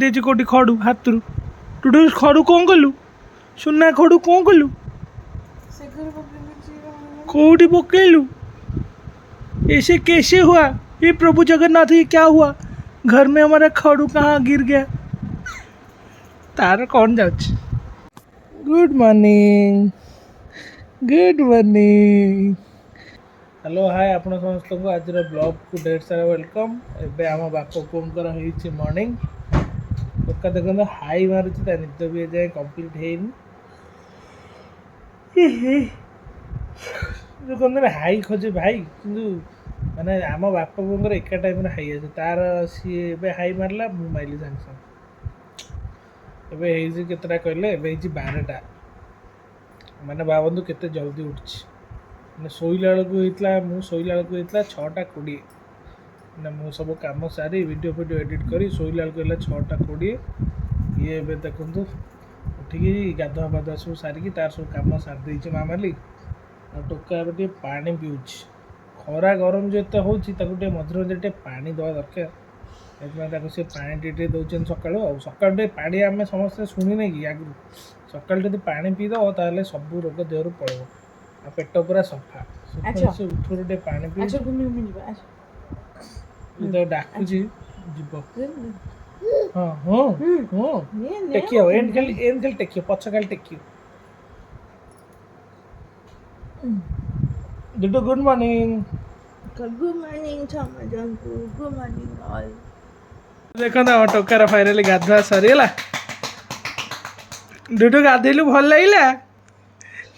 ଦେଇଛି କୋଉଠି ଖଡୁ ହାତରୁ ଟୁଟୁ ଖଡୁ କଣ କଲୁ ସୁନା ଖଡୁ କଣ କଲୁ कोठी पकेलू ऐसे कैसे हुआ ये प्रभु जगन्नाथ ये क्या हुआ घर में हमारा खड़ू कहाँ गिर गया तार कौन जाऊँ गुड मॉर्निंग हेलो हाय आप समस्त को आज ब्लॉग को ढेर सारा वेलकम एबे आम बाप पुअर होती मॉर्निंग टोका देखो हाई मारुची निद भी जाए कंप्लीट जो कहते हाई खोजे भाई कि माने आम बाप पुअर एका टाइम हाई अच्छे तार सी हाई मारला मु माइली सांगे सांगे एवं केतटा कहले 12टा माने भावतु केते जल्दी उठी मैंने शोला बेलू होता शोला बेलू होता 6:20 मैंने मु सब कम सारी वीडियो वीडियो एडिट करी शोला बेलू 6:20 ये देखु उठिकी गाधुआ पाधुआ सब सारिकी तार सब कम सारी देती मामाली आ टोका टे पानी पीऊँच खरा गरम जो एत हो मझे मझे पा दवा दरकार से पा टे दौरान सका सका पा आम समस्ते शुणी कि आगु सका पा पीदब ताल सब रोग देह पड़ो आ पेट पूरा सफा से उठू टे पा पी डाकुची जीव हाँ हाँ हाँ टेकियो एंड खाली टेकियो पछ खाली टेकियो दुटू good morning good morning all देखो ना टोकार फाइनाली गाधुआ सरीगला दुटू गाधेलु भल लगिला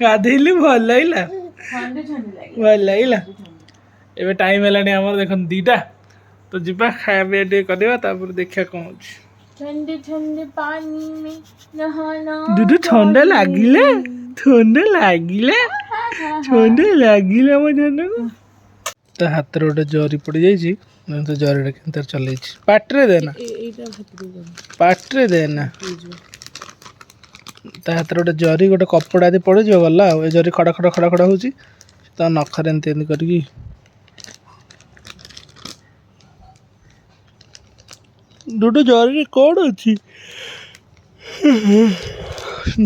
गाधेलु भल लगिला भल लगिला एबे टाइम हेलानी हमर देखन 2टा तो जिबा खाया पिया टे करबा तापर देखिया कोन होची ठंडे ठंडे पानी में नहाना दुटू ठंडा लागिला मो जान तो हाथ रे गोटे जरी पड़ जाइए तो जरी के चल पाट्रे देना पाट्रे देना ता हाथ गोटे जरी गोटे कपड़ा दे पड़ जा गला ए जरी खड़ा खड़ा खड़ा खड़ा होची तो नखरे एमती करके डुडू जरी कौन अच्छी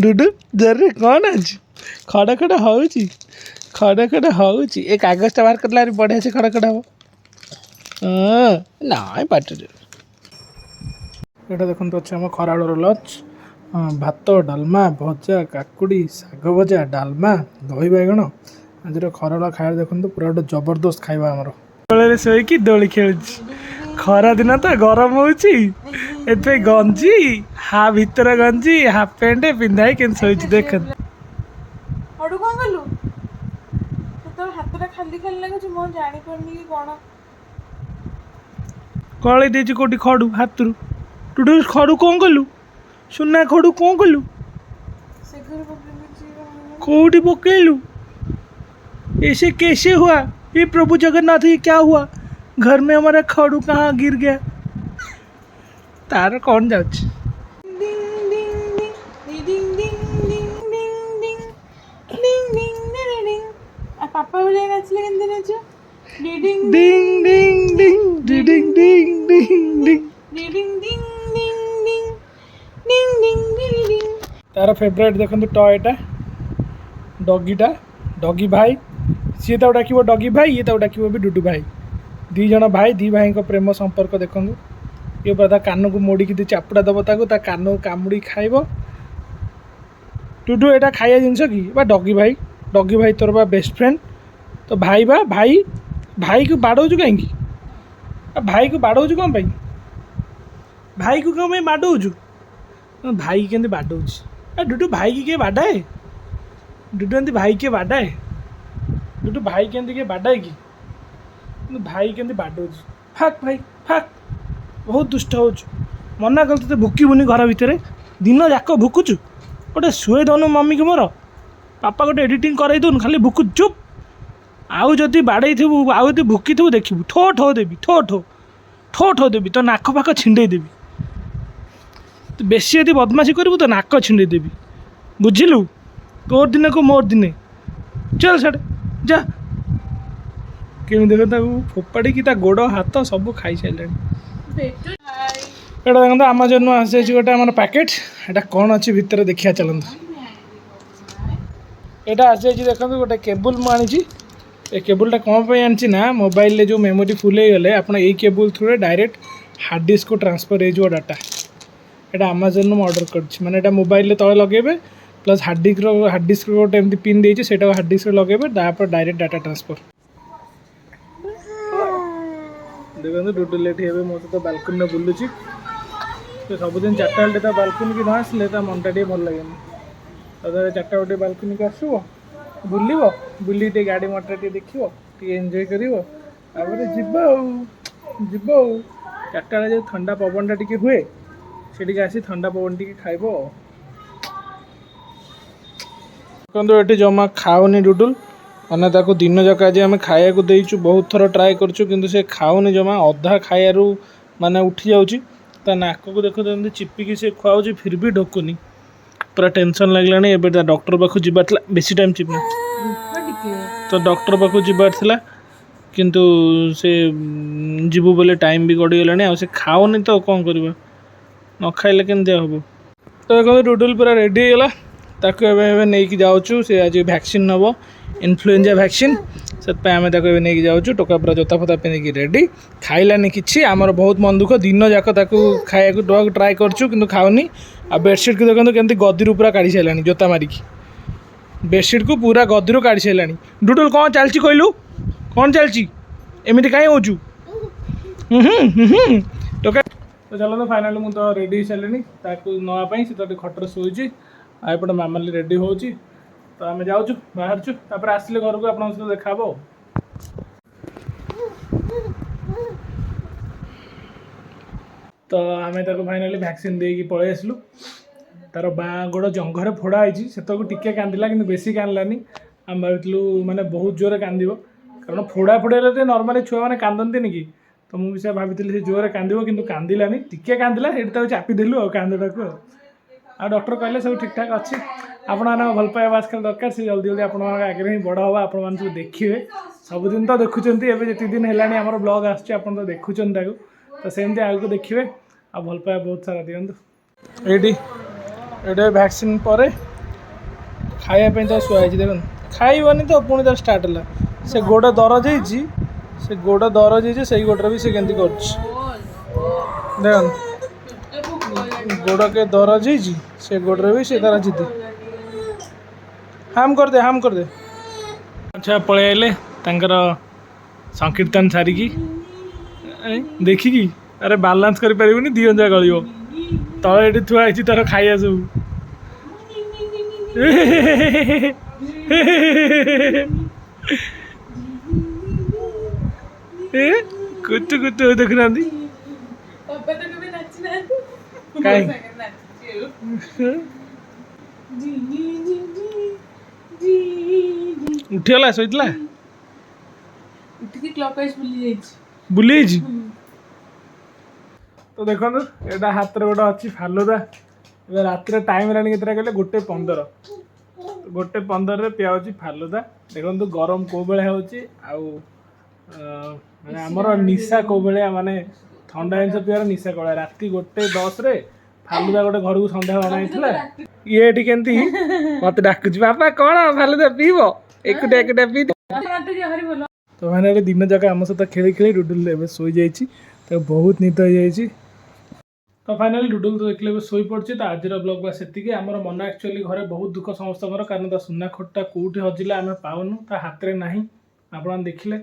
डुडू जरी कौन अच्छी खड़ा खड़ा होची खड़ा खड़ा होची एक कागजटा बाहर करला बढ़िया से खड़ा खड़ा हो ना पाटे ये देखो अच्छे आम खरा लंच भात डालमा भजा काकुड़ी साग भजा डालमा दही बैगण आज खरा खाया देखो पूरा गोटे जबरदस्त खाଇବା आमर शोक दोली खेल खरा दिन तो गरम होती गंजी हा भितर गंजी हाफ पैंट पिंधाई के शोची देख हडू कौन कलु तो हाथ खाली खाली लगुच मो जानी पड़नी कि कौन कले देछि कोठी खडू हाथ रु टुटू खडू कौन कलु सुना खडू कौन कलु कोठी पकेलू ऐसे कैसे हुआ ये प्रभु जगन्नाथ ये क्या हुआ घर में हमारा खडू कहाँ गिर गया तार कौन जाऊँ पापा बोले नाचले केंदे नाचो डिडिंग डिंग डिंग डिंग डिंग डिंग डिंग डिंग डिडिंग डिंग डिंग डिंग डिंग डिंग डिंग तार फेवरेट देखो टॉयटा डॉगीटा डॉगी भाई सी तो डाक डॉगी भाई ये तो डाक भी डुडू भाई दी जन भाई दी भाई प्रेम संपर्क देखो ये पूरा कान को मोड़िकी चापुड़ा दब ता कान को कामुड़ी खाइब टुडू एटा खाया जिनस कि डॉगी भाई तोर बा बेस्ट फ्रेंड तो भाई भाई को बाड़ौचु कहीं भाई को बाड़ौचु कौन भाई भाई को कौन बाड़ौचु भाई के बाड़ौच डुडू भाई की किए बाड़ाए डुडू एमती भाई के बाड़ाए डुडू भाई के बाड़ाए कि भाई के बाड़ौच फाक भाई फाक बहुत दुष्ट हो मना कल तो भुकबुनि घर भितर दिन जाक भुकुचु गोटे शुए दौनु मम्मी को मोर पापा गोटे एडिटिंग कराई दौन खाली भुकु चुप आउ जदि बाड़े थी आउ जब भुकी थी देखू ठो ठो देवी ठो ठो ठो ठो देवी तो नाक फाक छिंडे देवी तो बेसी यदि बदमाशी करू तो नाक छिंडे देवी बुझिलु तोर दिन को मोर दिने चल साढ़े जा केमी देख फोपाड़ी की गोड़ हाथ सब खाई सारे ଏଇଟା ଦେଖନ୍ତୁ ଆମାଜନରୁ ଆସିଯାଇଛି ଗୋଟେ ଆମର ପ୍ୟାକେଟ୍। ଏଇଟା କ'ଣ ଅଛି ଭିତରେ ଦେଖିବା ଚାଲନ୍ତୁ। ଏଇଟା ଆସିଯାଇଛି ଦେଖନ୍ତୁ ଗୋଟେ କେବୁଲ୍ ମୁଁ ଆଣିଛି। ଏ କେବୁଲଟା କ'ଣ ପାଇଁ ଆଣିଛି ନା ମୋବାଇଲରେ ଯେଉଁ ମେମୋରି ଫୁଲ୍ ହେଇଗଲେ ଆପଣ ଏଇ କେବୁଲ୍ ଥ୍ରୁରେ ଡାଇରେକ୍ଟ ହାର୍ଡ଼ ଡିସ୍କକୁ ଟ୍ରାନ୍ସଫର୍ ହେଇଯିବ ଡାଟା। ଏଇଟା ଆମାଜନରୁ ମୁଁ ଅର୍ଡ଼ର କରିଛି। ମାନେ ଏଇଟା ମୋବାଇଲରେ ତଳେ ଲଗେଇବେ ପ୍ଲସ୍ ହାର୍ଡ଼ ଡିସ୍କର ଗୋଟେ ଏମିତି ପିନ୍ ଦେଇଛି ସେଇଟାକୁ ହାର୍ଡ଼ ଡିସ୍କରେ ଲଗେଇବେ ତାପରେ ଡାଇରେକ୍ଟ ଡାଟା ଟ୍ରାନ୍ସଫର୍। ଦେଖନ୍ତୁ ଡୁଡୁଲ ଏଠି ଏବେ ମୋ ସହିତ ବାଲକୁନିରେ ବୁଲୁଛି। ସେ ସବୁଦିନ ଚାରିଟା ବେଳେ ତା ବାଲକୁନିକି ନ ଆସିଲେ ତା ମନଟା ଟିକେ ଭଲ ଲାଗେନି। ତାପରେ ଚାରିଟା ବେଳେ ବାଲକୁନିକୁ ଆସିବ, ବୁଲିବ, ବୁଲିକି ଟିକେ ଗାଡ଼ି ମଟର ଟିକେ ଦେଖିବ, ଟିକେ ଏନ୍ଜୟ କରିବ, ତାପରେ ଯିବ ଆଉ। ଚାରିଟା ବେଳେ ଯେଉଁ ଥଣ୍ଡା ପବନଟା ଟିକେ ହୁଏ ସେଠିକି ଆସି ଥଣ୍ଡା ପବନ ଟିକେ ଖାଇବ ଆଉ। ଦେଖନ୍ତୁ ଏଠି ଜମା ଖାଉନି ଡୁଡୁଲ। ମାନେ ତାକୁ ଦିନ ଯାକ ଆଜି ଆମେ ଖାଇବାକୁ ଦେଇଛୁ, ବହୁତ ଥର ଟ୍ରାଏ କରୁଛୁ କିନ୍ତୁ ସେ ଖାଉନି ଜମା। ଅଧା ଖାଇବାରୁ ମାନେ ଉଠି ଯାଉଛି। ତା ନାକକୁ ଦେଖନ୍ତୁ ଏମିତି ଚିପିକି ସେ ଖୁଆଉଛି ଫିର୍ ବି ଢୋକୁନି। ପୁରା ଟେନସନ୍ ଲାଗିଲାଣି। ଏବେ ତା ଡକ୍ଟର ପାଖକୁ ଯିବାର ଥିଲା। ବେଶୀ ଟାଇମ୍ ଚିପିନି ତ ଡକ୍ଟର ପାଖକୁ ଯିବାର ଥିଲା କିନ୍ତୁ ସେ ଯିବୁ ବୋଲି ଟାଇମ୍ ବି ଗଡ଼ିଗଲାଣି। ଆଉ ସେ ଖାଉନି ତ କ'ଣ କରିବା, ନ ଖାଇଲେ କେମିତି ହେବ। ତ ଦେଖନ୍ତୁ ଡୁଡୁଲ ପୁରା ରେଡ଼ି ହେଇଗଲା। ତାକୁ ଏବେ ନେଇକି ଯାଉଛୁ। ସେ ଆଜି ଭ୍ୟାକ୍ସିନ୍ ନେବ, ଇନଫ୍ଲୁଏଞ୍ଜା ଭ୍ୟାକ୍ସିନ୍। ସେଥିପାଇଁ ଆମେ ତାକୁ ଏବେ ନେଇକି ଯାଉଛୁ। ଟୋକା ପୁରା ଜୋତା ଫୋତା ପିନ୍ଧିକି ରେଡ଼ି। ଖାଇଲାନି କିଛି। ଆମର ବହୁତ ମନ ଦୁଃଖ। ଦିନ ଯାକ ତାକୁ ଖାଇବାକୁ ଦେବାକୁ ଟ୍ରାଏ କରୁଛୁ କିନ୍ତୁ ଖାଉନି। ଆଉ ବେଡ଼ସିଟ୍କୁ ଦେଖନ୍ତୁ କେମିତି ଗଦିରୁ ପୁରା କାଢ଼ି ସାରିଲାଣି ଜୋତା ମାରିକି। ବେଡ଼ସିଟ୍କୁ ପୁରା ଗଦିରୁ କାଢ଼ି ସାରିଲାଣି। ଡୁଡୁଲ କ'ଣ ଚାଲିଛି କହିଲୁ? କ'ଣ ଚାଲିଛି? ଏମିତି କାହିଁ ହେଉଛୁ? ଟୋକା ତ ଚାଲନ୍ତୁ ଫାଇନାଲି ମୁଁ ତ ରେଡ଼ି ହେଇସାରିଲିଣି ତାକୁ ନେବା ପାଇଁ। ସେ ତ ଖଟରେ ଶୋଇଛି। ଆଉ ଏପଟେ ମାମାଲି ରେଡ଼ି ହେଉଛି। ତ ଆମେ ଯାଉଛୁ, ବାହାରୁଛୁ। ତାପରେ ଆସିଲେ ଘରକୁ ଆପଣଙ୍କ ସହିତ ଦେଖା ହେବ ଆଉ। ତ ଆମେ ତାକୁ ଫାଇନାଲି ଭ୍ୟାକ୍ସିନ୍ ଦେଇକି ପଳେଇ ଆସିଲୁ। ତାର ବାଁ ଗୋଡ଼ ଜଙ୍ଘରେ ଫୋଡ଼ା ହେଇଛି। ସେତକୁ ଟିକେ କାନ୍ଦିଲା କିନ୍ତୁ ବେଶୀ କାନ୍ଦିଲାନି। ଆମେ ଭାବିଥିଲୁ ମାନେ ବହୁତ ଜୋରରେ କାନ୍ଦିବ, କାରଣ ଫୋଡ଼ା ହେଲେ ଟିକେ ନର୍ମାଲି ଛୁଆମାନେ କାନ୍ଦନ୍ତିନି କି। ତ ମୁଁ ବି ସେୟା ଭାବିଥିଲି ସେ ଜୋରରେ କାନ୍ଦିବ କିନ୍ତୁ କାନ୍ଦିଲାନି। ଟିକେ କାନ୍ଦିଲା, ସେଇଠି ତାକୁ ଚାପିଦେଲୁ ଆଉ କାନ୍ଦଟାକୁ ଆଉ। ଆଉ ଡକ୍ଟର କହିଲେ ସବୁ ଠିକ୍ଠାକ୍ ଅଛି। ଆପଣମାନଙ୍କ ଭଲ ପାଇବା ଆଜିକାଲି ଦରକାର। ସେ ଜଲ୍ଦି ଜଲ୍ଦି ଆପଣମାନଙ୍କ ଆଗରେ ହିଁ ବଡ଼ ହେବ। ଆପଣମାନେ ସବୁ ଦେଖିବେ। ସବୁଦିନ ତ ଦେଖୁଛନ୍ତି, ଏବେ ଯେତିକି ଦିନ ହେଲାଣି ଆମର ବ୍ଲଗ୍ ଆସୁଛି ଆପଣ ତ ଦେଖୁଛନ୍ତି ତାକୁ। ତ ସେମିତି ଆଗକୁ ଦେଖିବେ ଆଉ ଭଲ ପାଇବା ବହୁତ ସାରା ଦିଅନ୍ତୁ। ଏଇଠି ଭ୍ୟାକ୍ସିନ୍ ପରେ ଖାଇବା ପାଇଁ ତ ଶୁଆ ହେଇଛି। ଦେଖନ୍ତୁ ଖାଇବନି ତ ପୁଣି ତାର ଷ୍ଟାର୍ଟ ହେଲା। ସେ ଗୋଡ଼ ଦରଜ ହେଇଛି, ସେଇ ଗୋଡ଼ରେ ବି ସେ କେମିତି କରୁଛି ଦେଖନ୍ତୁ। ଗୋଡ଼ କେ ଦରଜ ହେଇଛି, ସେ ଗୋଡ଼ରେ ବି ସେ ତାର ଜିଦି। ହାମ୍ କରିଦେ। ଆଚ୍ଛା ପଳେଇ ଆଇଲେ ତାଙ୍କର ସଂକୀର୍ତ୍ତନ ସାରିକି ଦେଖିକି। ଆରେ ବାଲାନ୍ସ କରିପାରିବୁନି, ଦି ଅଞ୍ଜା ଗଳିବ। ତଳେ ଏଠି ଥୁଆ ହେଇଛି ତାର ଖାଇବା ସବୁ। କୁତୁ ଦେଖୁନାହାନ୍ତି କାହିଁ ଉଠିଗଲା, ଶୋଇଥିଲା, ବୁଲି ଯାଇଛି। ତ ଦେଖନ୍ତୁ ଏଇଟା ହାତରେ ଗୋଟେ ଅଛି ଫାଲୁଦା। ଏବେ ରାତିରେ ଟାଇମ୍ ହେଲାଣି କେତେଟା କହିଲେ 1:15ରେ ପିଆ ହେଉଛି ଫାଲୁଦା। ଦେଖନ୍ତୁ ଗରମ କେଉଁ ଭଳିଆ ହେଉଛି ଆଉ ମାନେ ଆମର ନିଶା କେଉଁ ଭଳିଆ, ମାନେ ଥଣ୍ଡା ଜିନିଷ ପିଇବାର ନିଶା କଳା। ରାତି 1:10ରେ ଫାଲୁଦା ଗୋଟେ ଘରକୁ ସନ୍ଧ୍ୟାବେଳେ ଅଣା ହେଇଥିଲା। ଇଏ ଏଠି କେମିତି ମତେ ଡାକୁଛି, ବାପା କ'ଣ ଫାଲୁଦା ପିଇବ? ଏକୁଟିଆ ପିଇ। ତ ମାନେ ଏବେ ଦିନ ଯାକ ଆମ ସହିତ ଖେଳି ଡୁଡୁଲ ଏବେ ଶୋଇଯାଇଛି। ତାକୁ ବହୁତ ନିଦ ହେଇଯାଇଛି। ତ ଫାଇନାଲି ଡୁଡୁଲ ତ ଦେଖିଲେ ଏବେ ଶୋଇପଡ଼ିଛି। ତ ଆଜିର ବ୍ଲଗ୍ ବା ସେତିକି। ଆମର ମନ ଆକ୍ଚୁଆଲି ଘରେ ବହୁତ ଦୁଃଖ ସମସ୍ତଙ୍କର, କାରଣ ତା ସୁନା ଖଟଟା କେଉଁଠି ହଜିଲା ଆମେ ପାଉନୁ, ତା ହାତରେ ନାହିଁ। ଆପଣମାନେ ଦେଖିଲେ।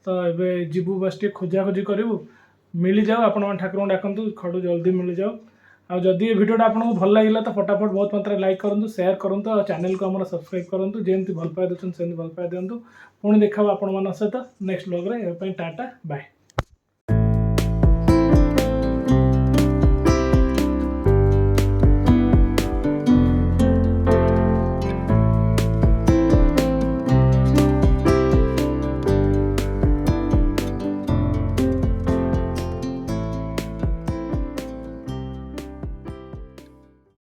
ତ ଏବେ ଯିବୁ ବାସ୍ ଟିକେ ଖୋଜାଖୋଜି କରିବୁ, ମିଳିଯାଉ। ଆପଣମାନେ ଠାକୁରଙ୍କୁ ଡାକନ୍ତୁ ଖଡ଼ୁ ଜଲ୍ଦି ମିଳିଯାଉ। ଆଉ ଯଦି ଏ ଭିଡ଼ିଓଟା ଆପଣଙ୍କୁ ଭଲ ଲାଗିଲା ତ ଫଟାଫଟ ବହୁତ ମାତ୍ରାରେ ଲାଇକ୍ କରନ୍ତୁ, ସେୟାର କରନ୍ତୁ ଆଉ ଚ୍ୟାନେଲକୁ ଆମର ସବସ୍କ୍ରାଇବ୍ କରନ୍ତୁ। ଯେମିତି ଭଲ ପାଇବା ଦେଉଛନ୍ତି ସେମିତି ଭଲ ପାଇବା ଦିଅନ୍ତୁ। ପୁଣି ଦେଖା ହେବ ଆପଣମାନଙ୍କ ସହିତ ନେକ୍ସଟ ବ୍ଲଗ୍ରେ। ଏବେ ପାଇଁ ଟାଟା ବାଏ।